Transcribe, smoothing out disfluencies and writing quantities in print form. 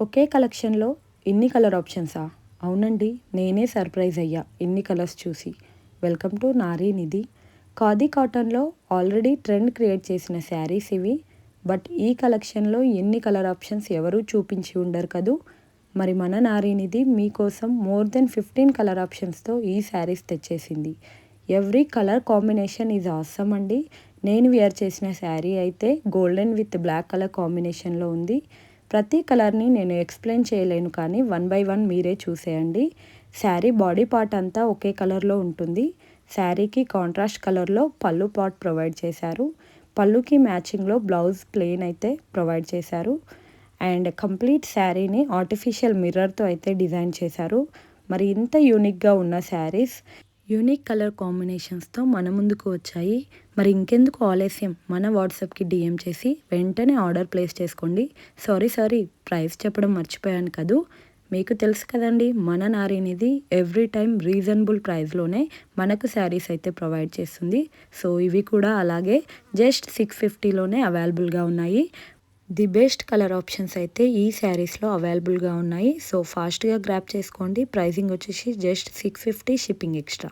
ఒకే కలెక్షన్లో ఇన్ని కలర్ ఆప్షన్సా? అవునండి, నేనే సర్ప్రైజ్ అయ్యా ఇన్ని కలర్స్ చూసి. వెల్కమ్ టు నారీ నిధి. ఖాదీ కాటన్లో ఆల్రెడీ ట్రెండ్ క్రియేట్ చేసిన శారీస్ ఇవి. బట్ ఈ కలెక్షన్లో ఎన్ని కలర్ ఆప్షన్స్ ఎవరూ చూపించి ఉండరు కదూ. మరి మన నారీ నిధి మీకోసం మోర్ దెన్ 15 కలర్ ఆప్షన్స్తో ఈ శారీస్ తెచ్చేసింది. Every colour combination is awesome అండి. నేను వేర్ చేసిన శారీ అయితే గోల్డెన్ విత్ బ్లాక్ కలర్ కాంబినేషన్లో ఉంది. ప్రతి కలర్ని నేను ఎక్స్ప్లెయిన్ చేయలేను, కానీ 1 బై 1 మీరే చూసేయండి. శారీ బాడీ పార్ట్ అంతా ఒకే కలర్లో ఉంటుంది. శారీకి కాంట్రాస్ట్ కలర్లో పళ్ళు పార్ట్ ప్రొవైడ్ చేశారు. పళ్ళుకి మ్యాచింగ్లో బ్లౌజ్ ప్లెయిన్ అయితే ప్రొవైడ్ చేశారు. అండ్ కంప్లీట్ శారీని ఆర్టిఫిషియల్ మిర్రర్తో అయితే డిజైన్ చేశారు. మరి ఇంత యూనిక్గా ఉన్న శారీస్ యూనిక్ కలర్ కాంబినేషన్స్తో మన ముందుకు వచ్చాయి. మరి ఇంకెందుకు ఆలస్యం, మన వాట్సాప్కి డిఎం చేసి వెంటనే ఆర్డర్ ప్లేస్ చేసుకోండి. సారీ ప్రైస్ చెప్పడం మర్చిపోయాను కదూ. మీకు తెలుసు కదండి, మన నారీ నిధి ఎవ్రీ టైం రీజనబుల్ ప్రైస్లోనే మనకు శారీస్ అయితే ప్రొవైడ్ చేస్తుంది. సో ఇవి కూడా అలాగే జస్ట్ 650లోనే అవైలబుల్గా ఉన్నాయి. ది బెస్ట్ కలర్ ఆప్షన్స్ అయితే ఈ శారీస్లో అవైలబుల్గా ఉన్నాయి. సో ఫాస్ట్గా గ్రాప్ చేసుకోండి. ప్రైసింగ్ వచ్చేసి జస్ట్ 650, షిప్పింగ్ ఎక్స్ట్రా.